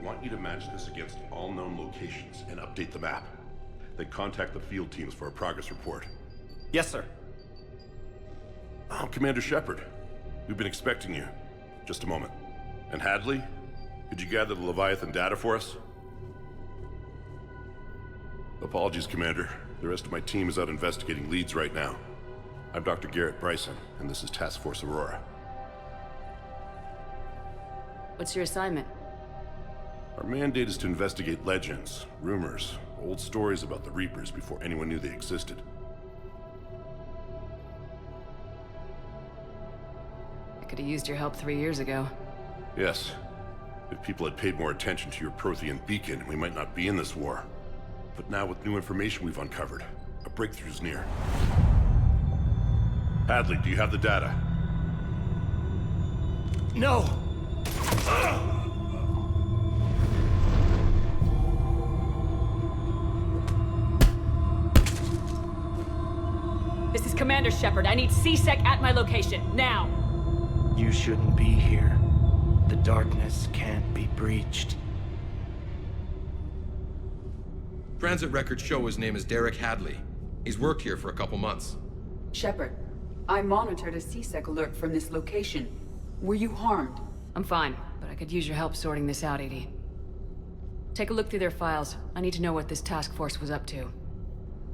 want you to match this against all known locations and update the map. Then contact the field teams for a progress report. Yes, sir. Oh, Commander Shepard. We've been expecting you. Just a moment. And Hadley? Could you gather the Leviathan data for us? Apologies, Commander. The rest of my team is out investigating leads right now. I'm Dr. Garrett Bryson, and this is Task Force Aurora. What's your assignment? Our mandate is to investigate legends, rumors, old stories about the Reapers before anyone knew they existed. I could have used your help 3 years ago. Yes. If people had paid more attention to your Prothean beacon, we might not be in this war. But now with new information we've uncovered, a breakthrough's near. Hadley, do you have the data? No! This is Commander Shepard. I need CSEC at my location, now! You shouldn't be here. The darkness can't be breached. Transit records show his name is Derek Hadley. He's worked here for a couple months. Shepard, I monitored a CSEC alert from this location. Were you harmed? I'm fine, but I could use your help sorting this out, Edie. Take a look through their files. I need to know what this task force was up to.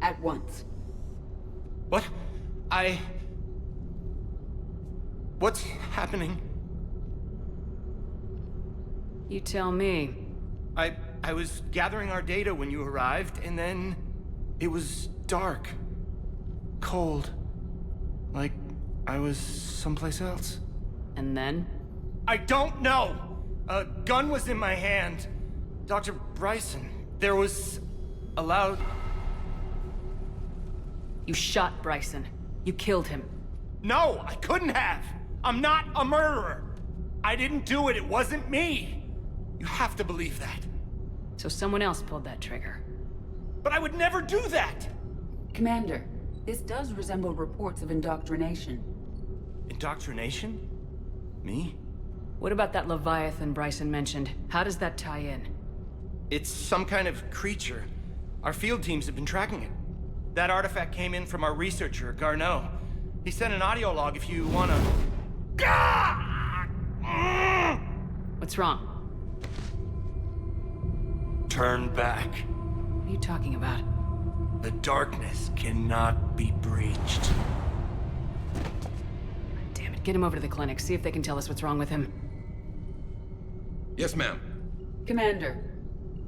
At once. What? What's happening? You tell me. I was gathering our data when you arrived, and then it was dark. Cold. Like I was someplace else. And then? I don't know! A gun was in my hand. Dr. Bryson, there was a loud... You shot Bryson. You killed him. No, I couldn't have! I'm not a murderer! I didn't do it, it wasn't me! You have to believe that. So someone else pulled that trigger. But I would never do that! Commander, this does resemble reports of indoctrination. Indoctrination? Me? What about that Leviathan Bryson mentioned? How does that tie in? It's some kind of creature. Our field teams have been tracking it. That artifact came in from our researcher, Garneau. He sent an audio log if you wanna... What's wrong? Turn back. What are you talking about? The darkness cannot be breached. Damn it, get him over to the clinic. See if they can tell us what's wrong with him. Yes, ma'am. Commander,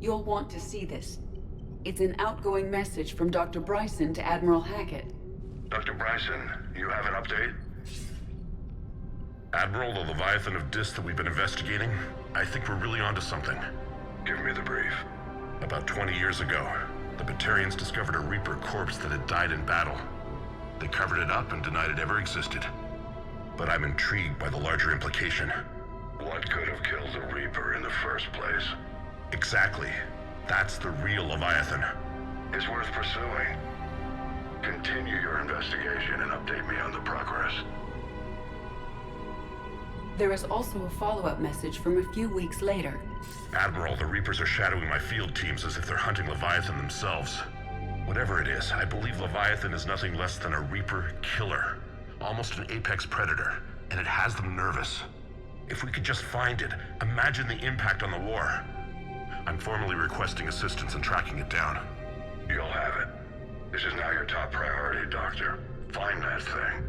you'll want to see this. It's an outgoing message from Dr. Bryson to Admiral Hackett. Dr. Bryson, you have an update? Admiral, the Leviathan of Dis that we've been investigating, I think we're really onto something. Give me the brief. About 20 years ago, the Batarians discovered a Reaper corpse that had died in battle. They covered it up and denied it ever existed. But I'm intrigued by the larger implication. What could have killed the Reaper in the first place? Exactly. That's the real Leviathan. It's worth pursuing. Continue your investigation and update me on the progress. There is also a follow-up message from a few weeks later. Admiral, the Reapers are shadowing my field teams as if they're hunting Leviathan themselves. Whatever it is, I believe Leviathan is nothing less than a Reaper killer. Almost an apex predator, and it has them nervous. If we could just find it, imagine the impact on the war. I'm formally requesting assistance in tracking it down. You'll have it. This is now your top priority, Doctor. Find that thing.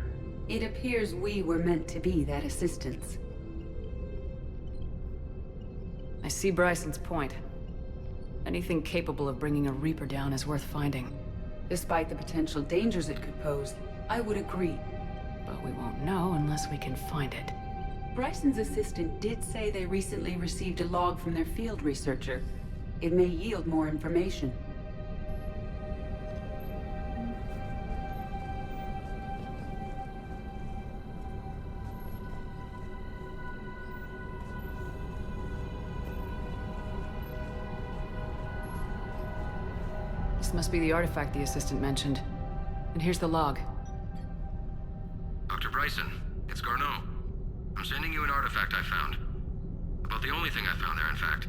It appears we were meant to be that assistance. I see Bryson's point. Anything capable of bringing a Reaper down is worth finding. Despite the potential dangers it could pose, I would agree. But we won't know unless we can find it. Bryson's assistant did say they recently received a log from their field researcher. It may yield more information. This must be the artifact the assistant mentioned. And here's the log. Dr. Bryson, it's Garneau. I'm sending you an artifact I found. About the only thing I found there, in fact.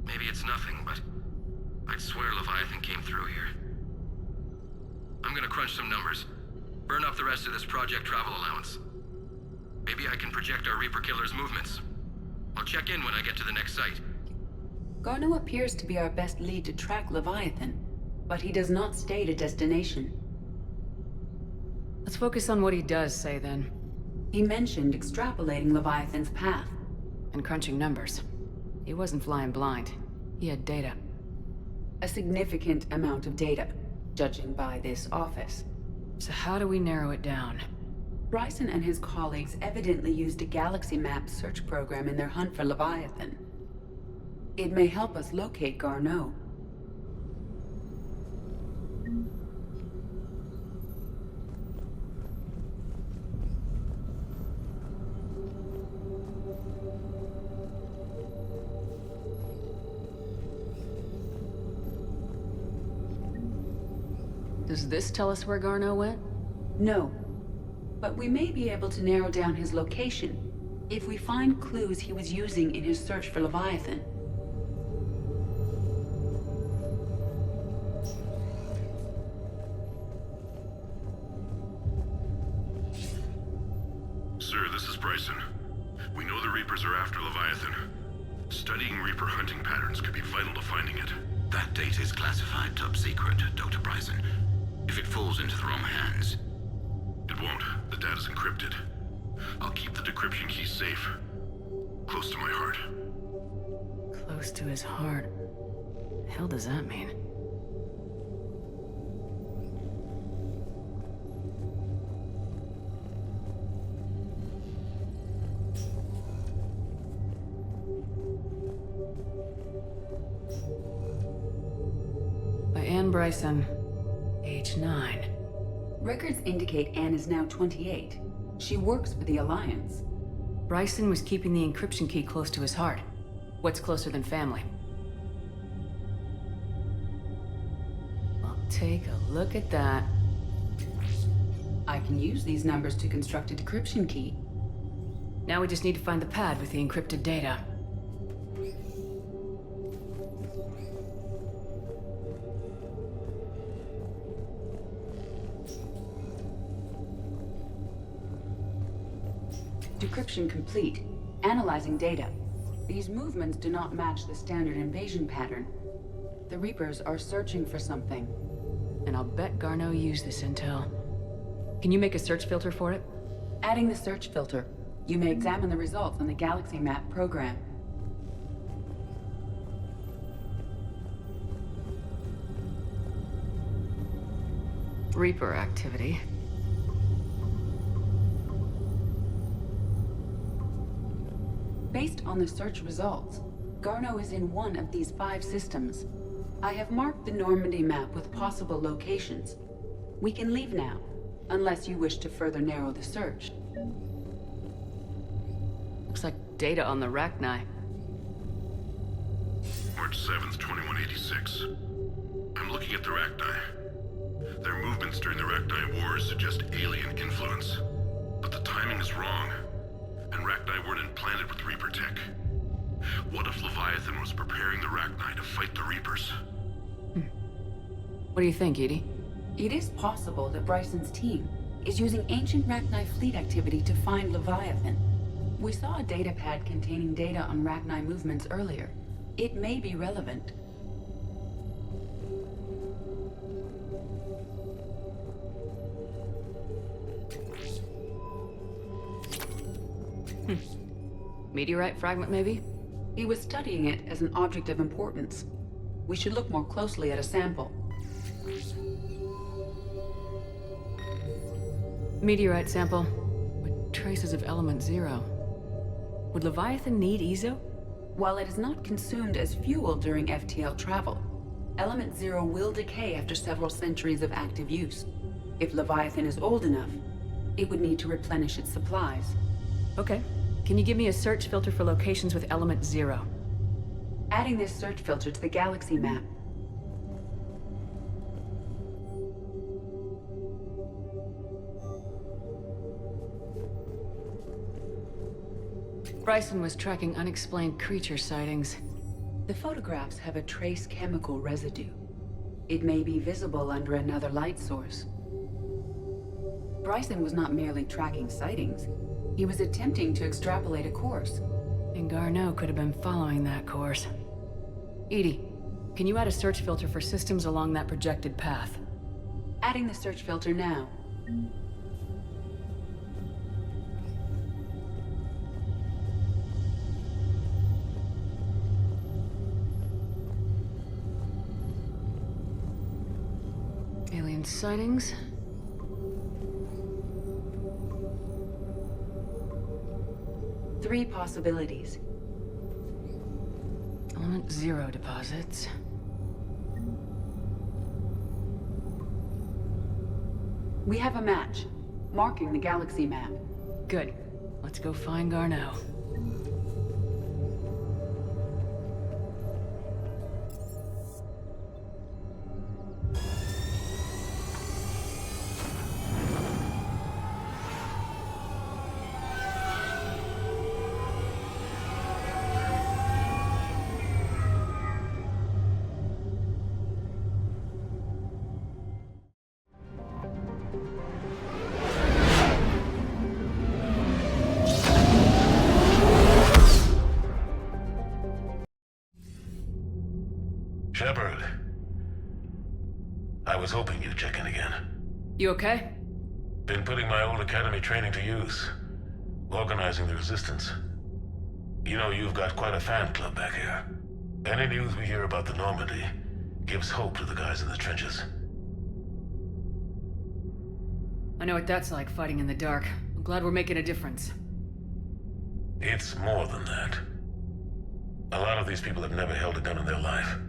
Maybe it's nothing, but I'd swear Leviathan came through here. I'm gonna crunch some numbers. Burn up the rest of this Project Travel allowance. Maybe I can project our Reaper Killer's movements. I'll check in when I get to the next site. Garneau appears to be our best lead to track Leviathan, but he does not state a destination. Let's focus on what he does say then, He mentioned extrapolating Leviathan's path. and crunching numbers. He wasn't flying blind. He had data. A significant amount of data, judging by this office. So how do we narrow it down? Bryson and his colleagues evidently used a galaxy map search program in their hunt for Leviathan. It may help us locate Garneau. Does this tell us where Garneau went? No, but we may be able to narrow down his location if we find clues he was using in his search for Leviathan. Sir, this is Bryson. We know the Reapers are after Leviathan. Studying Reaper hunting patterns could be vital to finding it. That data is classified top secret, Dr. Bryson. If it falls into the wrong hands, It won't. The data's encrypted. I'll keep the decryption key safe. Close to my heart. Close to his heart. The hell does that mean? By Anne Bryson, age 9. Records indicate Anne is now 28. She works for the Alliance. Bryson was keeping the encryption key close to his heart. What's closer than family? Well, take a look at that. I can use these numbers to construct a decryption key. Now we just need to find the pad with the encrypted data. Decryption complete. Analyzing data. These movements do not match the standard invasion pattern. The Reapers are searching for something. And I'll bet Garneau used this intel. Can you make a search filter for it? Adding the search filter. You may examine the results on the Galaxy Map program. Reaper activity. Based on the search results, Garneau is in one of these 5 systems. I have marked the Normandy map with possible locations. We can leave now, unless you wish to further narrow the search. Looks like data on the Rachni. March 7th, 2186. I'm looking at the Rachni. Their movements during the Rachni Wars suggest alien influence. But the timing is wrong. And Rachni weren't implanted with Reaper tech. What if Leviathan was preparing the Rachni to fight the Reapers? What do you think, Edie? It is possible that Bryson's team is using ancient Rachni fleet activity to find Leviathan. We saw a data pad containing data on Rachni movements earlier. It may be relevant. Meteorite fragment, maybe? He was studying it as an object of importance. We should look more closely at a sample. Meteorite sample with traces of element 0. Would Leviathan need EZO? While it is not consumed as fuel during FTL travel, Element 0 will decay after several centuries of active use. If Leviathan is old enough, it would need to replenish its supplies. Okay. Can you give me a search filter for locations with element 0? Adding this search filter to the galaxy map. Bryson was tracking unexplained creature sightings. The photographs have a trace chemical residue. It may be visible under another light source. Bryson was not merely tracking sightings. He was attempting to extrapolate a course. And Garneau could have been following that course. Edie, can you add a search filter for systems along that projected path? Adding the search filter now. Alien sightings? Three possibilities. Element 0 deposits. We have a match, marking the galaxy map. Good. Let's go find Garneau. Shepard. I was hoping you'd check in again. You okay? Been putting my old academy training to use. Organizing the resistance. You know, you've got quite a fan club back here. Any news we hear about the Normandy gives hope to the guys in the trenches. I know what that's like, fighting in the dark. I'm glad we're making a difference. It's more than that. A lot of these people have never held a gun in their life.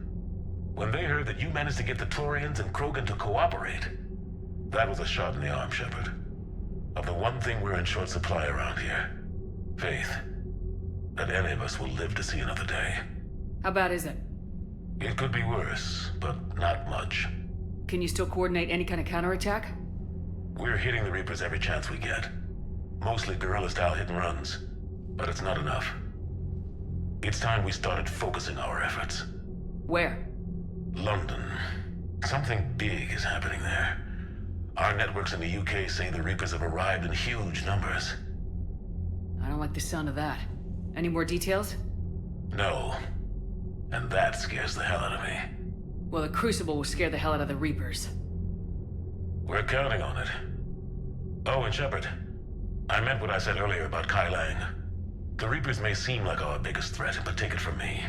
When they heard that you managed to get the Turians and Krogan to cooperate, that was a shot in the arm, Shepard. Of the one thing we're in short supply around here. Faith. That any of us will live to see another day. How bad is it? It could be worse, but not much. Can you still coordinate any kind of counterattack? We're hitting the Reapers every chance we get. Mostly guerrilla-style hit-and-runs. But it's not enough. It's time we started focusing our efforts. Where? London. Something big is happening there. Our networks in the UK say the Reapers have arrived in huge numbers. I don't like the sound of that. Any more details? No. And that scares the hell out of me. Well, the Crucible will scare the hell out of the Reapers. We're counting on it. Oh, and Shepard, I meant what I said earlier about Kai Lang. The Reapers may seem like our biggest threat, but take it from me.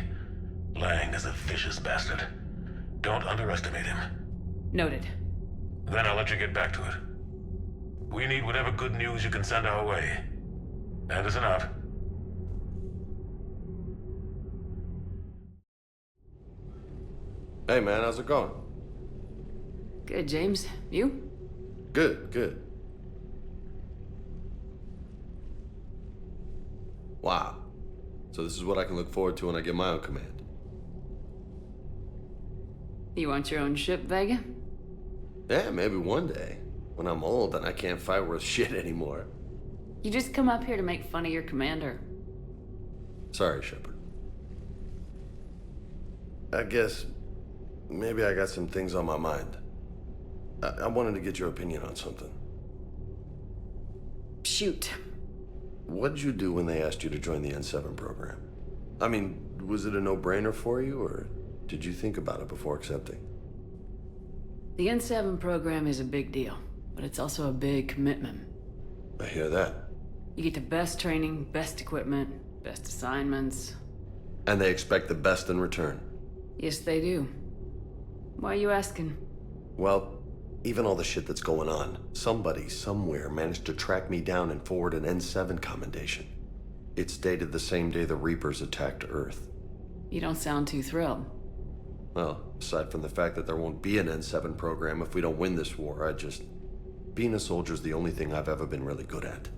Lang is a vicious bastard. Don't underestimate him. Noted. Then I'll let you get back to it. We need whatever good news you can send our way. Anderson out. Hey man, how's it going? Good, James. You? Good, good. Wow. So this is what I can look forward to when I get my own command. You want your own ship, Vega? Yeah, maybe one day. When I'm old and I can't fight worth shit anymore. You just come up here to make fun of your commander. Sorry, Shepard. I guess maybe I got some things on my mind. I wanted to get your opinion on something. Shoot. What'd you do when they asked you to join the N7 program? I mean, was it a no-brainer for you, or did you think about it before accepting? The N7 program is a big deal, but it's also a big commitment. I hear that. You get the best training, best equipment, best assignments. And they expect the best in return. Yes, they do. Why are you asking? Well, even all the shit that's going on, somebody somewhere managed to track me down and forward an N7 commendation. It's dated the same day the Reapers attacked Earth. You don't sound too thrilled. Well, aside from the fact that there won't be an N7 program if we don't win this war, being a soldier's the only thing I've ever been really good at.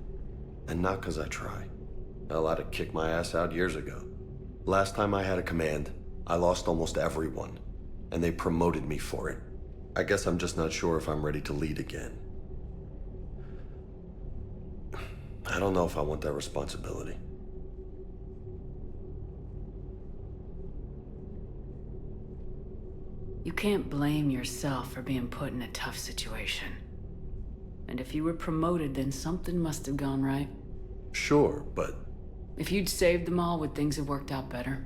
And not because I try. Hell, I'd have kicked my ass out years ago. Last time I had a command, I lost almost everyone. And they promoted me for it. I guess I'm just not sure if I'm ready to lead again. I don't know if I want that responsibility. You can't blame yourself for being put in a tough situation. And if you were promoted, then something must have gone right. Sure, but If you'd saved them all, would things have worked out better?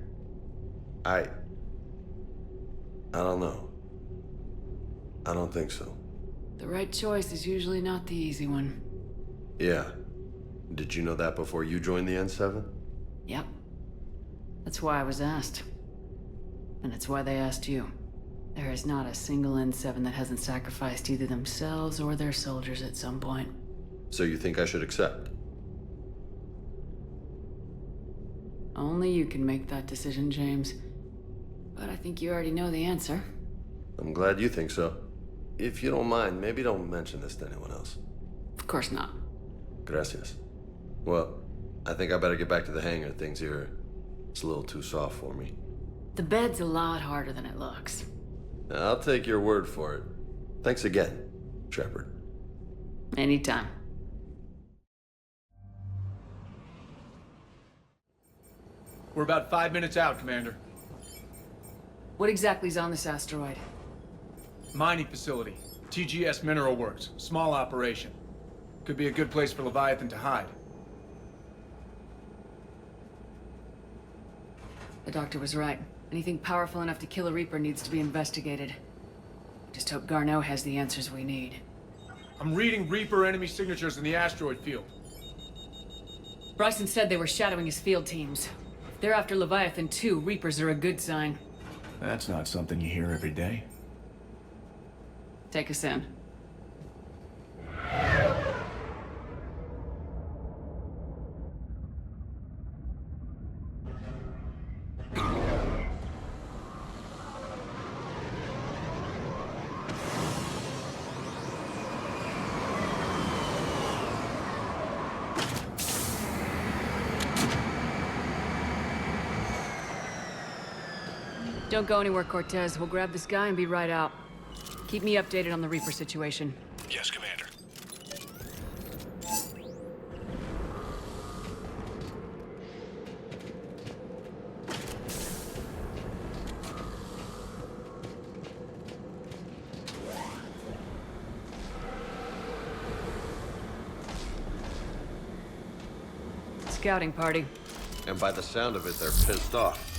I don't know. I don't think so. The right choice is usually not the easy one. Yeah. Did you know that before you joined the N7? Yep. That's why I was asked. And it's why they asked you. There is not a single N7 that hasn't sacrificed either themselves or their soldiers at some point. So you think I should accept? Only you can make that decision, James. But I think you already know the answer. I'm glad you think so. If you don't mind, maybe don't mention this to anyone else. Of course not. Gracias. Well, I think I better get back to the hangar. Things here, it's a little too soft for me. The bed's a lot harder than it looks. I'll take your word for it. Thanks again, Shepard. Anytime. We're about 5 minutes out, Commander. What exactly is on this asteroid? Mining facility. TGS Mineral Works. Small operation. Could be a good place for Leviathan to hide. The doctor was right. Anything powerful enough to kill a Reaper needs to be investigated. Just hope Garneau has the answers we need. I'm reading Reaper enemy signatures in the asteroid field. Bryson said they were shadowing his field teams. If they're after Leviathan too, Reapers are a good sign. That's not something you hear every day. Take us in. Don't go anywhere, Cortez. We'll grab this guy and be right out. Keep me updated on the Reaper situation. Yes, Commander. Scouting party. And by the sound of it, they're pissed off.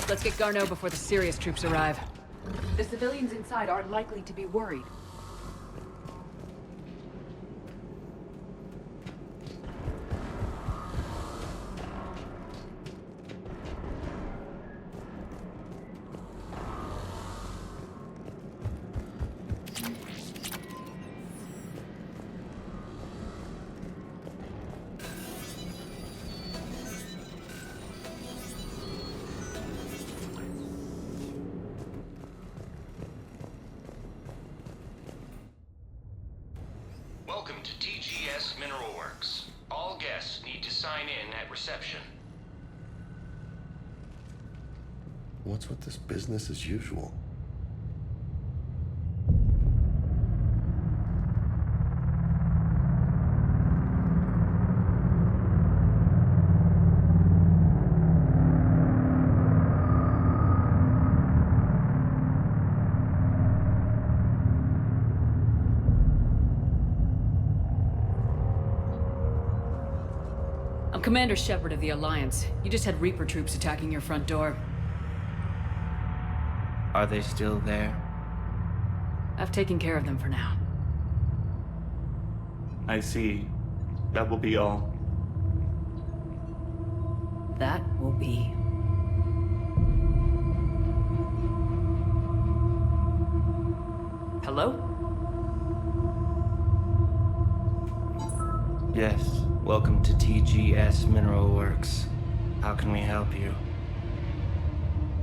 Let's get Garneau before the serious troops arrive. The civilians inside aren't likely to be worried. Welcome to TGS Mineral Works. All guests need to sign in at reception. What's with this business as usual? I'm Commander Shepard of the Alliance. You just had Reaper troops attacking your front door. Are they still there? I've taken care of them for now. I see. That will be all. That will be. Hello? Yes, welcome to TGS Mineral Works. How can we help you?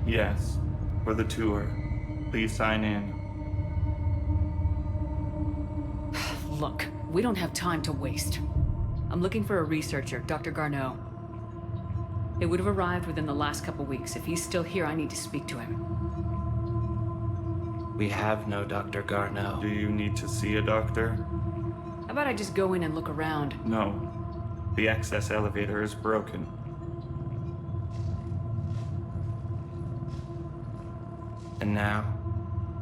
Yes, for the tour. Please sign in. Look, we don't have time to waste. I'm looking for a researcher, Dr. Garneau. It would have arrived within the last couple weeks. If he's still here, I need to speak to him. We have no Dr. Garneau. Do you need to see a doctor? How about I just go in and look around? No. The access elevator is broken. And now,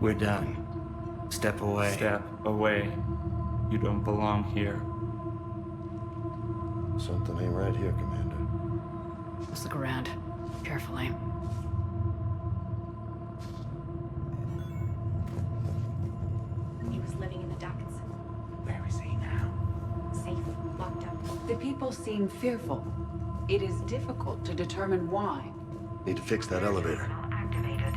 we're done. Step away. Step away. You don't belong here. Something ain't right here, Commander. Let's look around. Carefully. He was living in the ducts. Where is he now? Safe, locked up. The people seem fearful. It is difficult to determine why. Need to fix that elevator. Activated.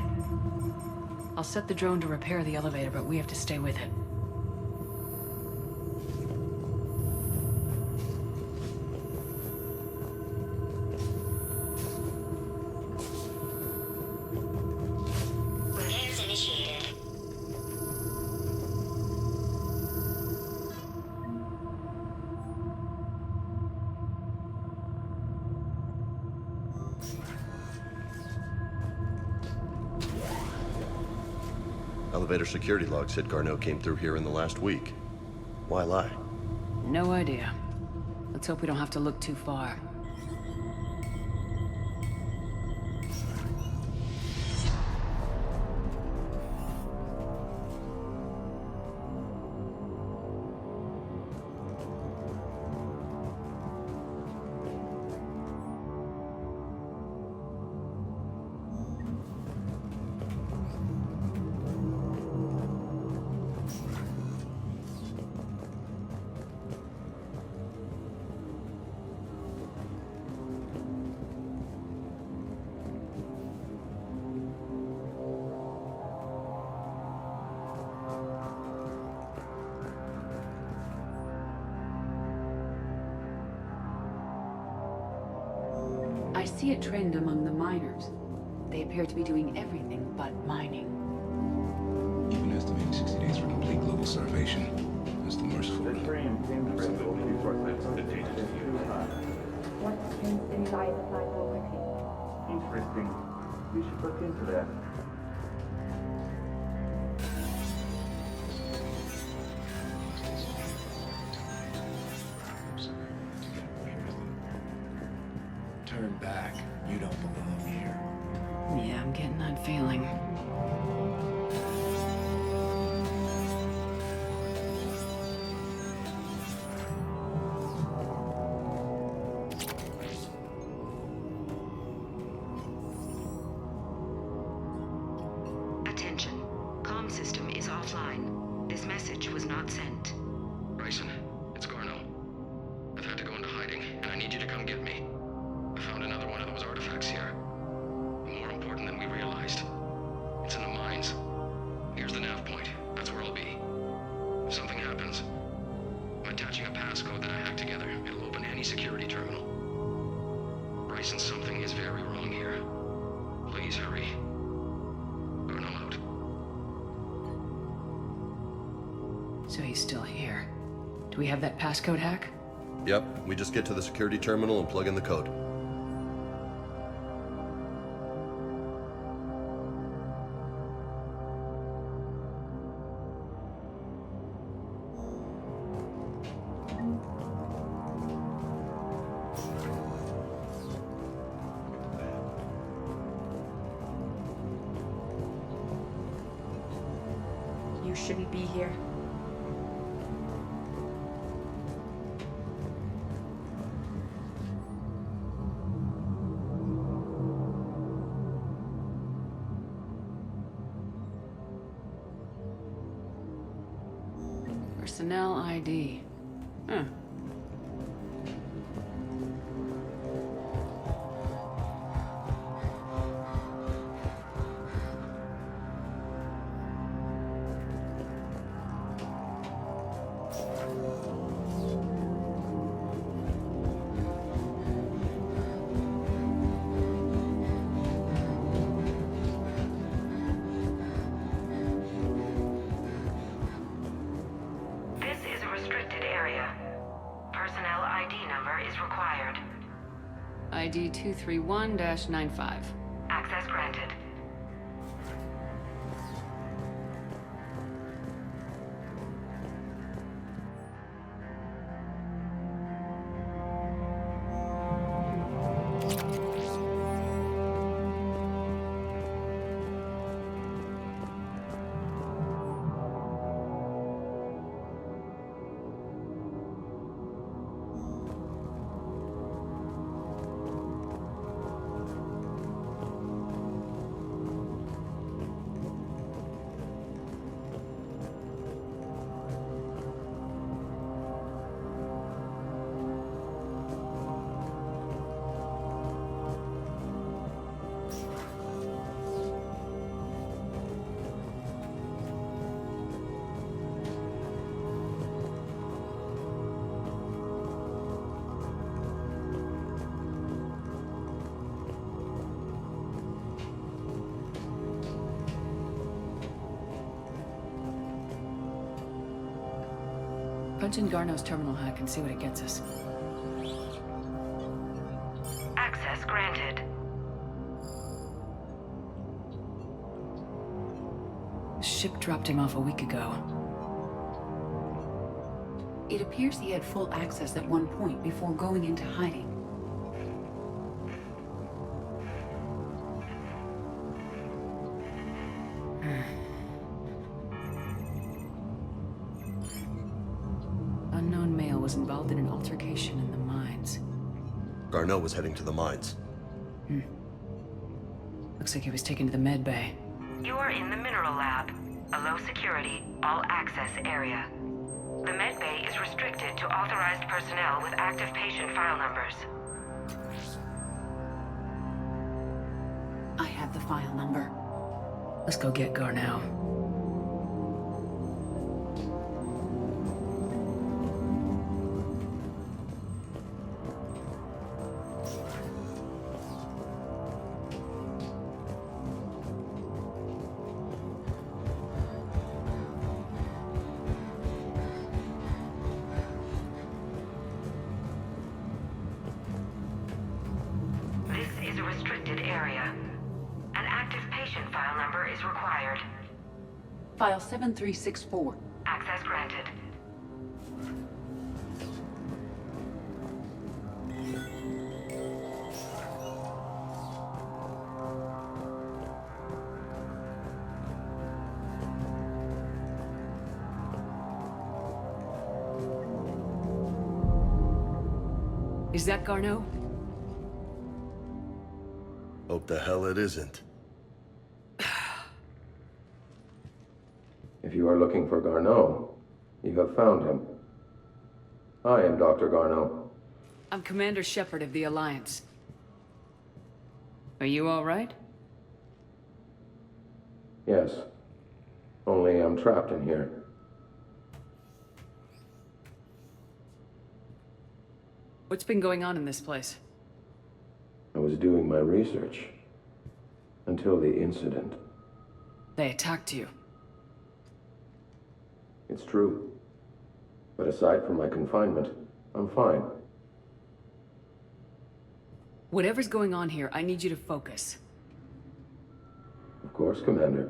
I'll set the drone to repair the elevator, but we have to stay with it. Repairs initiated. Elevator security log said Garneau came through here in the last week. Why lie? No idea. Let's hope we don't have to look too far. I see a trend among the miners. They appear to be doing everything but mining. Even estimating 60 days for complete global starvation. That's the merciful. What's been inside the flag quickly? Interesting. We should look into that. Turn back. You don't belong here. Yeah, I'm getting that feeling. Attention. Comm system is offline. This message was not sent. Bryson, it's Garneau. I've had to go into hiding, and I need you to come get me. I found another one of those artifacts here. More important than we realized. It's in the mines. Here's the nav point. That's where I'll be. If something happens, I'm attaching a passcode that I hacked together. It'll open any security terminal. Bryson, something is very wrong here. Please hurry. Garneau out. So he's still here. Do we have that passcode hack? Yep, we just get to the security terminal and plug in the code. You shouldn't be here. Personnel ID. Huh. ID 231-95. Access granted. Punch in Garno's terminal hack and see what it gets us. Access granted. The ship dropped him off a week ago. It appears he had full access at one point before going into hiding. Unknown male was involved in an altercation in the mines. Garneau was heading to the mines. Looks like he was taken to the med bay. You are in the mineral lab, a low security, all access area. The med bay is restricted to authorized personnel with active patient file numbers. I have the file number. Let's go get Garneau. This is a restricted area. An active patient file number is required. File 7364. Access granted. Is that Garneau? Hope the hell it isn't. If you are looking for Garneau, you have found him. I am Dr. Garneau. I'm Commander Shepard of the Alliance. Are you all right? Yes. Only I'm trapped in here. What's been going on in this place? I was doing my research. Until the incident. They attacked you. It's true. But aside from my confinement, I'm fine. Whatever's going on here, I need you to focus. Of course, Commander.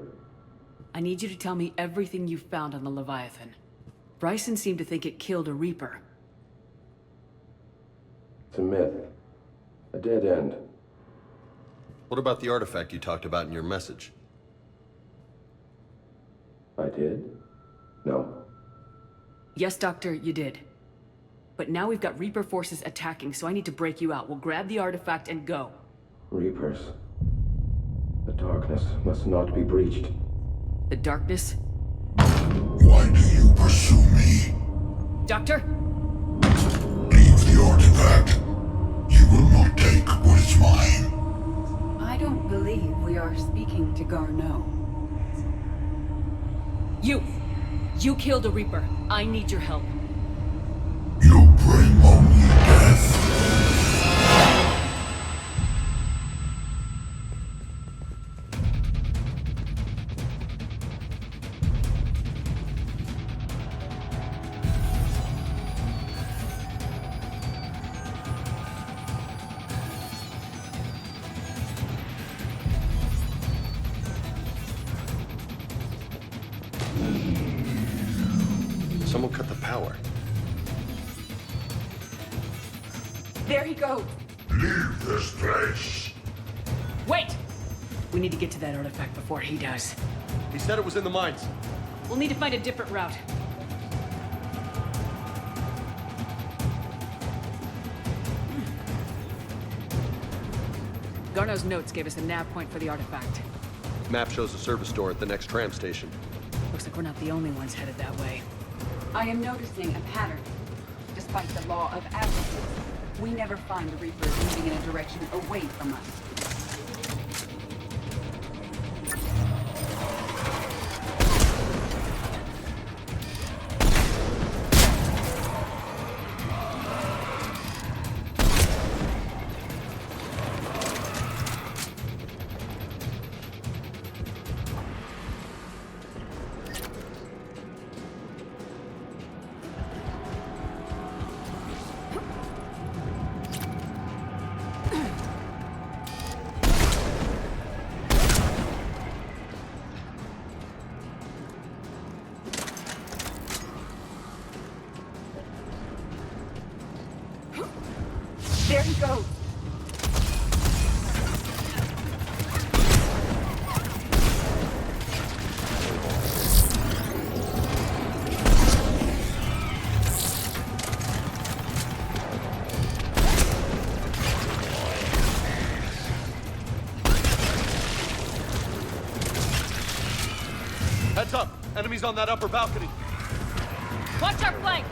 I need you to tell me everything you found on the Leviathan. Bryson seemed to think it killed a Reaper. It's a myth. A dead end. What about the artifact you talked about in your message? I did? No. Yes, Doctor, you did. But now we've got Reaper forces attacking, so I need to break you out. We'll grab the artifact and go. Reapers. The darkness must not be breached. The darkness? Why do you pursue me? Doctor? Leave the artifact. You will not take what is mine. I don't believe we are speaking to Garneau. You killed a Reaper. I need your help. You bring only death. Someone cut the power. There he goes. Leave this place. Wait! We need to get to that artifact before he does. He said it was in the mines. We'll need to find a different route. Garno's notes gave us a nav point for the artifact. Map shows a service door at the next tram station. Looks like we're not the only ones headed that way. I am noticing a pattern. Despite the law of averages, we never find the Reapers moving in a direction away from us. There he goes. Heads up! Enemies on that upper balcony. Watch our flank!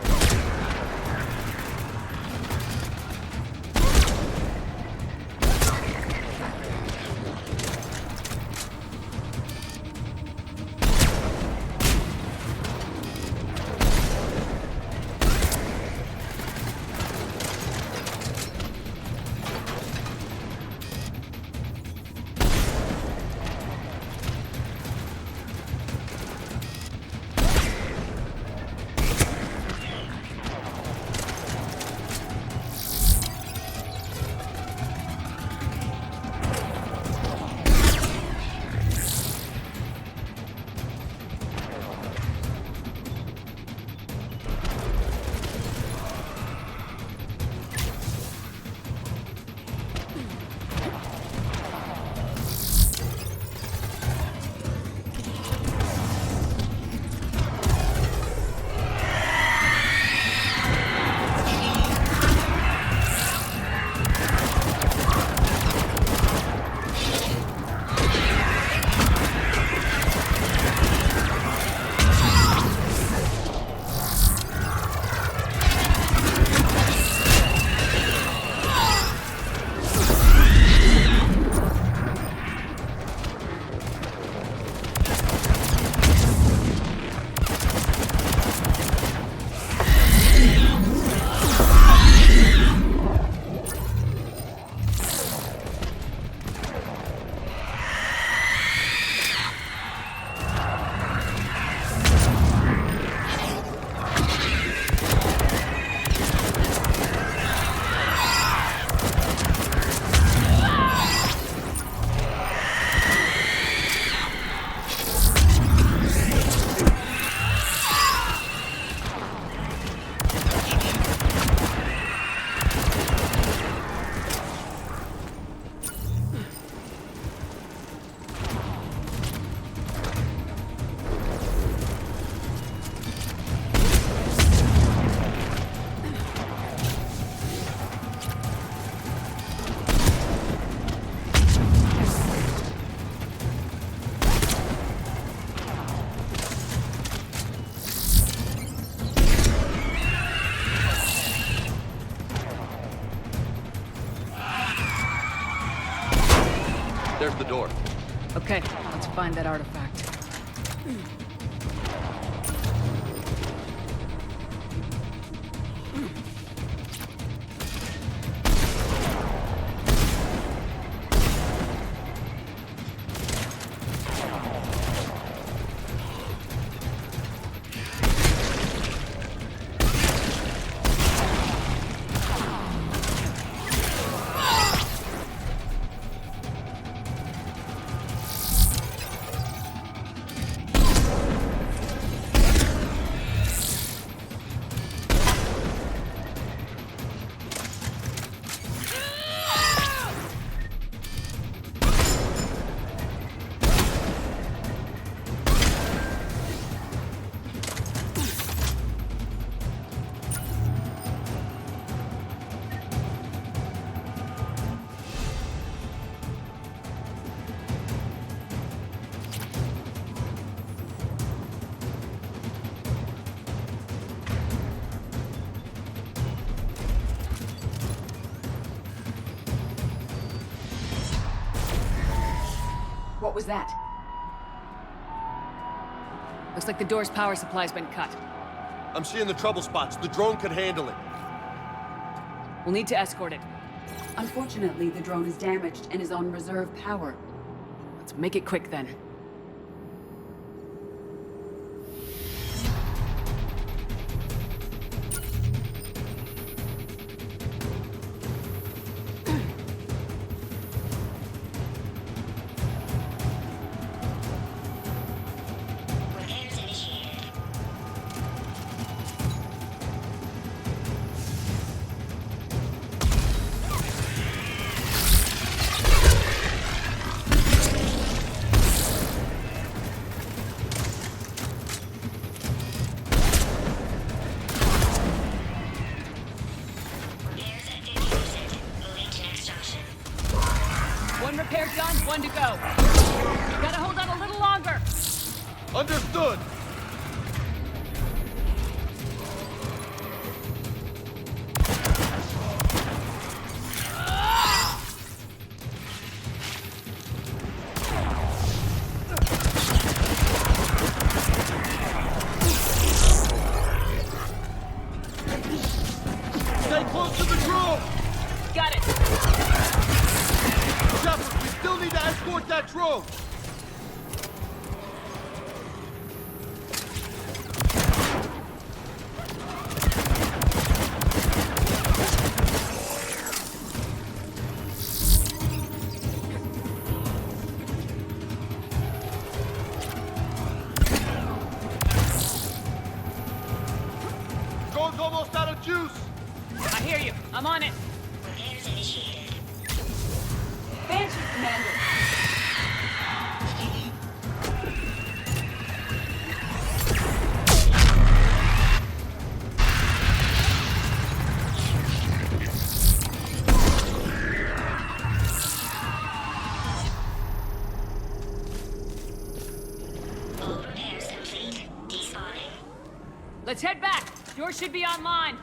There's the door. Okay, let's find that artifact. What was that? Looks like the door's power supply's been cut. I'm seeing the trouble spots. The drone could handle it. We'll need to escort it. Unfortunately, the drone is damaged and is on reserve power. Let's make it quick then. One repair done, one to go. Gotta hold on a little longer. Understood! Stay close to the drone! Got it. Shepard, we still need to escort that drone! Drone's almost out of juice! I hear you. I'm on it. Repairs initiated. Banshee, Commander! All repairs complete. Despawning. Let's head back. Yours should be online.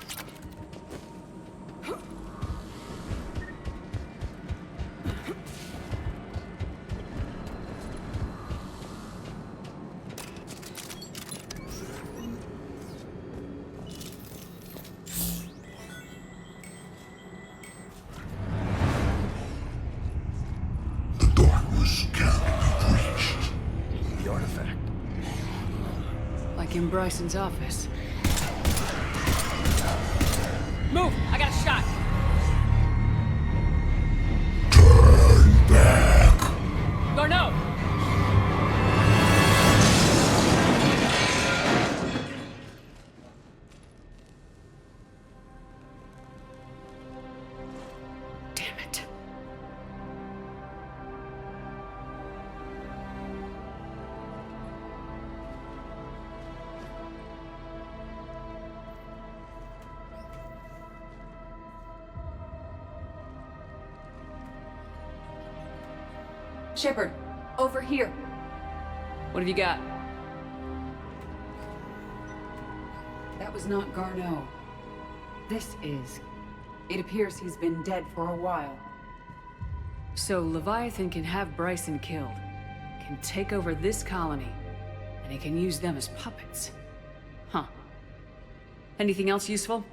The darkness can't be breached. The artifact. Like in Bryson's office. Move! I got a shot. Turn back. Garneau! Damn it. Shepard, over here. What have you got? That was not Garneau. This is. It appears he's been dead for a while. So Leviathan can have Bryson killed, can take over this colony, and he can use them as puppets. Huh. Anything else useful?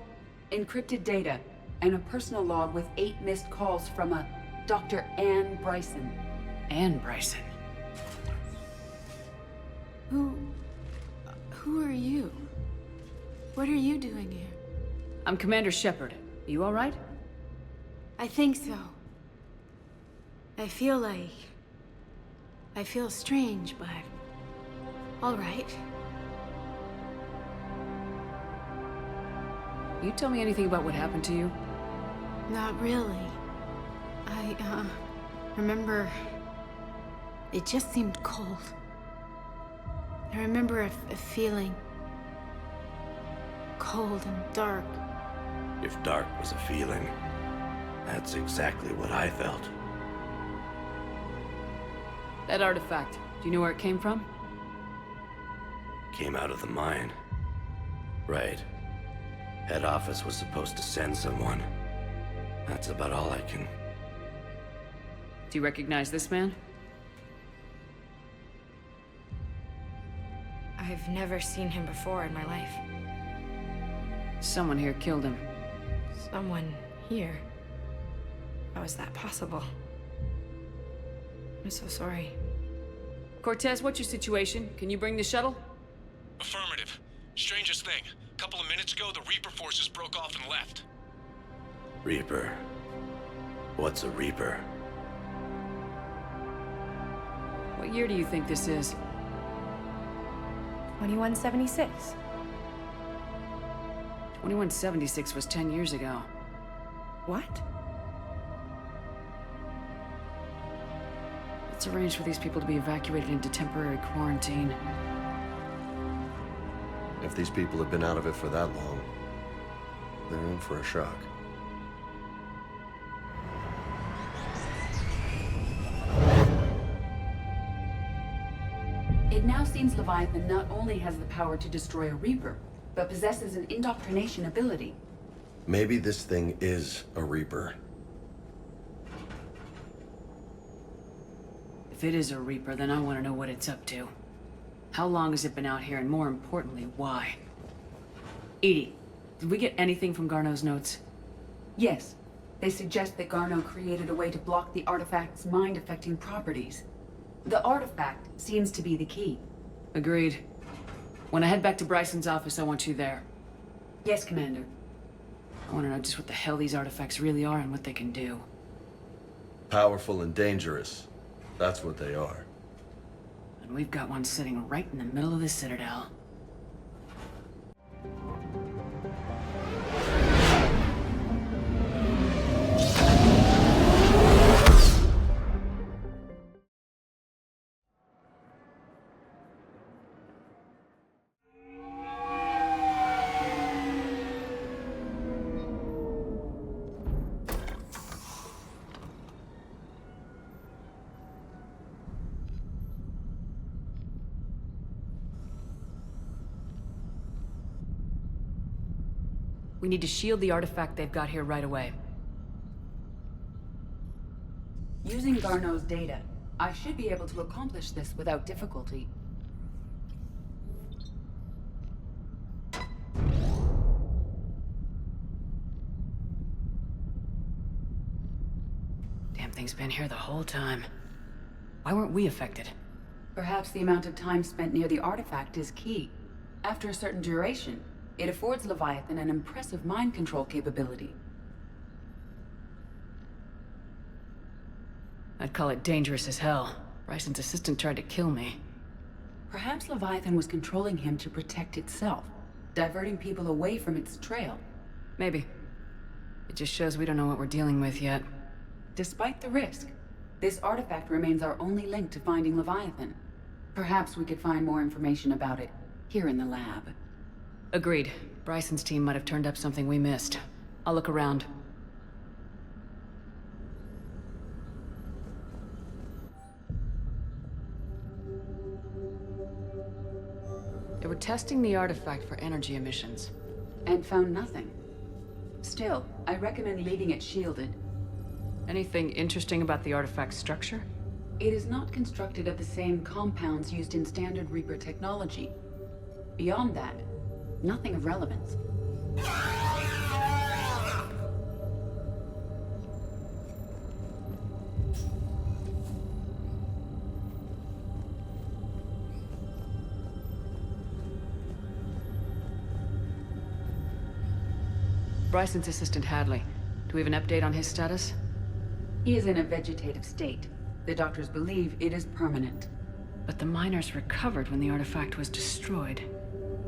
Encrypted data, and a personal log with 8 missed calls from a Dr. Ann Bryson. Ann Bryson. Who are you? What are you doing here? I'm Commander Shepard. Are you all right? I think so. I feel strange, but all right. You tell me anything about what happened to you? Not really. I remember it just seemed cold. I remember a feeling cold and dark. If dark was a feeling, that's exactly what I felt. That artifact, do you know where it came from? Came out of the mine. Right. Head office was supposed to send someone. That's about all I can... Do you recognize this man? I've never seen him before in my life. Someone here killed him. Someone here? How is that possible? I'm so sorry. Cortez, what's your situation? Can you bring the shuttle? Affirmative. Strangest thing. A couple of minutes ago, the Reaper forces broke off and left. Reaper. What's a Reaper? What year do you think this is? 2176. 2176 was 10 years ago. What? Let's arrange for these people to be evacuated into temporary quarantine. If these people have been out of it for that long, they're in for a shock. It now seems Leviathan not only has the power to destroy a Reaper, but possesses an indoctrination ability. Maybe this thing is a Reaper. If it is a Reaper, then I want to know what it's up to. How long has it been out here, and more importantly, why? Edie, did we get anything from Garneau's notes? Yes. They suggest that Garneau created a way to block the artifact's mind-affecting properties. The artifact seems to be the key. Agreed. When I head back to Bryson's office, I want you there. Yes, Commander. I want to know just what the hell these artifacts really are and what they can do. Powerful and dangerous. That's what they are. And we've got one sitting right in the middle of the Citadel. We need to shield the artifact they've got here right away. Using Garneau's data, I should be able to accomplish this without difficulty. Damn thing's been here the whole time. Why weren't we affected? Perhaps the amount of time spent near the artifact is key. After a certain duration, it affords Leviathan an impressive mind control capability. I'd call it dangerous as hell. Bryson's assistant tried to kill me. Perhaps Leviathan was controlling him to protect itself, diverting people away from its trail. Maybe. It just shows we don't know what we're dealing with yet. Despite the risk, this artifact remains our only link to finding Leviathan. Perhaps we could find more information about it here in the lab. Agreed. Bryson's team might have turned up something we missed. I'll look around. They were testing the artifact for energy emissions. And found nothing. Still, I recommend leaving it shielded. Anything interesting about the artifact's structure? It is not constructed of the same compounds used in standard Reaper technology. Beyond that, nothing of relevance. Bryson's assistant Hadley. Do we have an update on his status? He is in a vegetative state. The doctors believe it is permanent. But the miners recovered when the artifact was destroyed.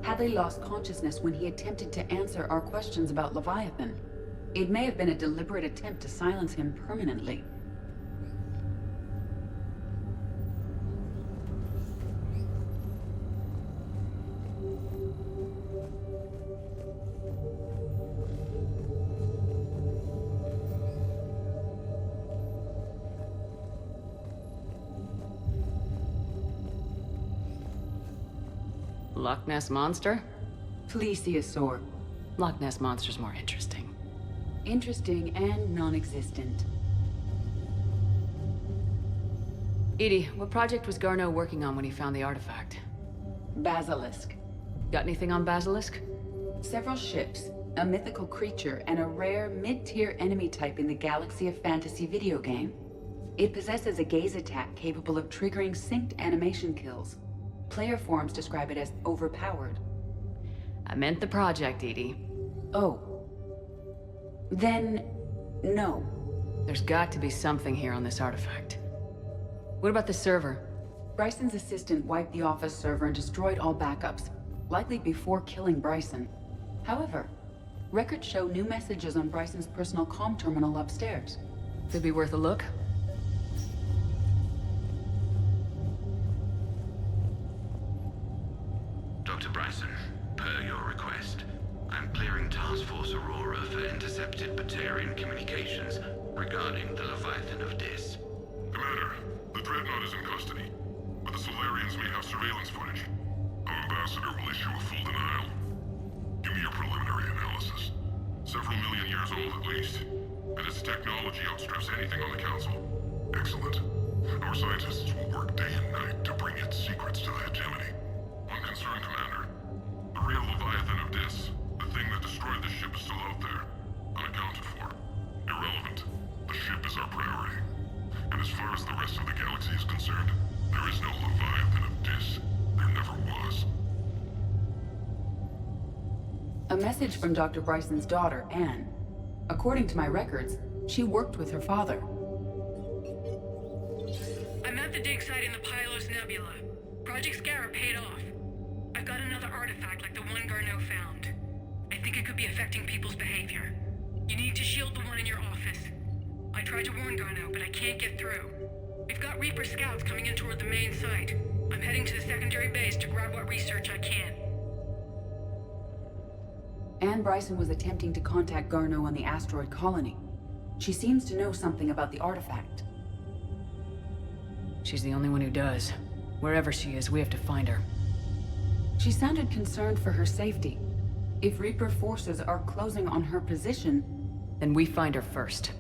Hadley lost consciousness when he attempted to answer our questions about Leviathan. It may have been a deliberate attempt to silence him permanently. Loch Ness Monster? Plesiosaur. Loch Ness Monster's more interesting. Interesting and non-existent. Edie, what project was Garneau working on when he found the artifact? Basilisk. Got anything on Basilisk? Several ships, a mythical creature, and a rare mid-tier enemy type in the Galaxy of Fantasy video game. It possesses a gaze attack capable of triggering synced animation kills. Player forums describe it as overpowered. I meant the project, Edie. Oh. Then, no. There's got to be something here on this artifact. What about the server? Bryson's assistant wiped the office server and destroyed all backups, likely before killing Bryson. However, records show new messages on Bryson's personal comm terminal upstairs. Could be worth a look. Dr. Bryson, per your request, I'm clearing Task Force Aurora for intercepted Batarian communications regarding the Leviathan of Dis. Commander, the Dreadnought is in custody, but the Solarians may have surveillance footage. Our ambassador will issue a full denial. Give me your preliminary analysis. Several million years old at least, and its technology outstrips anything on the Council. Excellent. Our scientists will work day and night to bring its secrets to the hegemony. One concern, Commander. The real Leviathan of Dis, the thing that destroyed the ship, is still out there, unaccounted for. Irrelevant. The ship is our priority. And as far as the rest of the galaxy is concerned, there is no Leviathan of Dis. There never was. A message from Dr. Bryson's daughter, Anne. According to my records, she worked with her father. I'm at the dig site in the Pylos Nebula. Project Scarab paid off. I've got another artifact like the one Garneau found. I think it could be affecting people's behavior. You need to shield the one in your office. I tried to warn Garneau, but I can't get through. We've got Reaper scouts coming in toward the main site. I'm heading to the secondary base to grab what research I can. Anne Bryson was attempting to contact Garneau on the asteroid colony. She seems to know something about the artifact. She's the only one who does. Wherever she is, we have to find her. She sounded concerned for her safety. If Reaper forces are closing on her position... Then we find her first.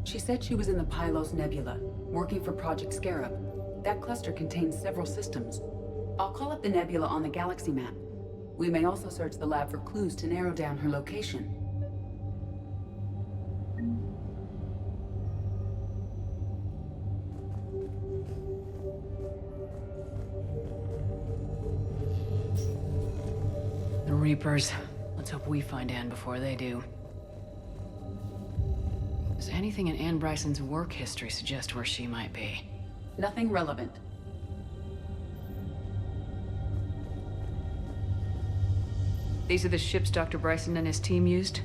She said she was in the Pylos Nebula, working for Project Scarab. That cluster contains several systems. I'll call up the nebula on the galaxy map. We may also search the lab for clues to narrow down her location. The Reapers. Let's hope we find Anne before they do. Does anything in Anne Bryson's work history suggest where she might be? Nothing relevant. These are the ships Dr. Bryson and his team used?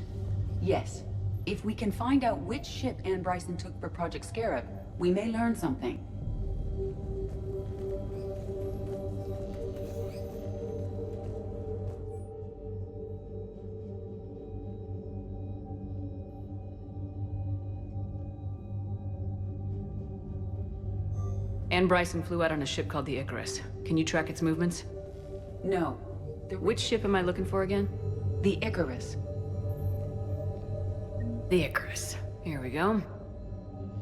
Yes. If we can find out which ship Anne Bryson took for Project Scarab, we may learn something. Anne Bryson flew out on a ship called the Icarus. Can you track its movements? No. Which ship am I looking for again? The Icarus. The Icarus. Here we go.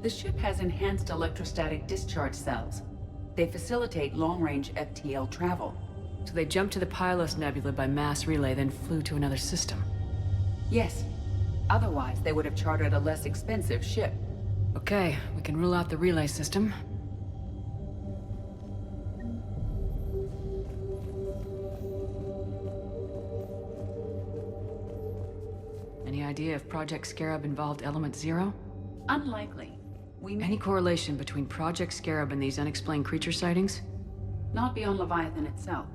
The ship has enhanced electrostatic discharge cells. They facilitate long-range FTL travel. So they jumped to the Pylos Nebula by mass relay, then flew to another system? Yes. Otherwise, they would have chartered a less expensive ship. Okay, we can rule out the relay system. Any idea if Project Scarab involved Element Zero? Unlikely. Any correlation between Project Scarab and these unexplained creature sightings? Not beyond Leviathan itself.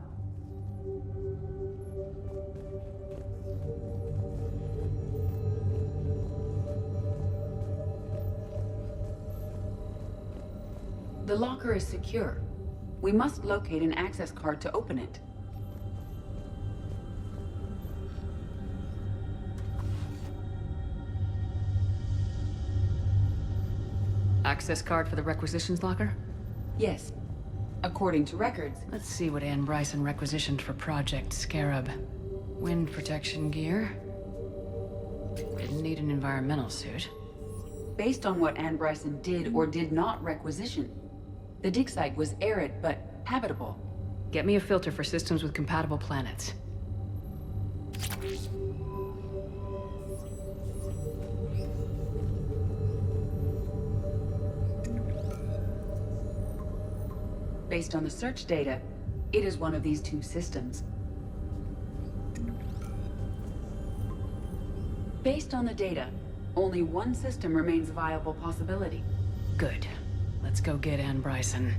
The locker is secure. We must locate an access card to open it. Access card for the requisitions locker? Yes. According to records. Let's see what Anne Bryson requisitioned for Project Scarab. Wind protection gear. Didn't need an environmental suit. Based on what Anne Bryson did or did not requisition, the dig site was arid but habitable. Get me a filter for systems with compatible planets. Based on the search data, it is one of these two systems. Based on the data, only one system remains a viable possibility. Good. Let's go get Ann Bryson.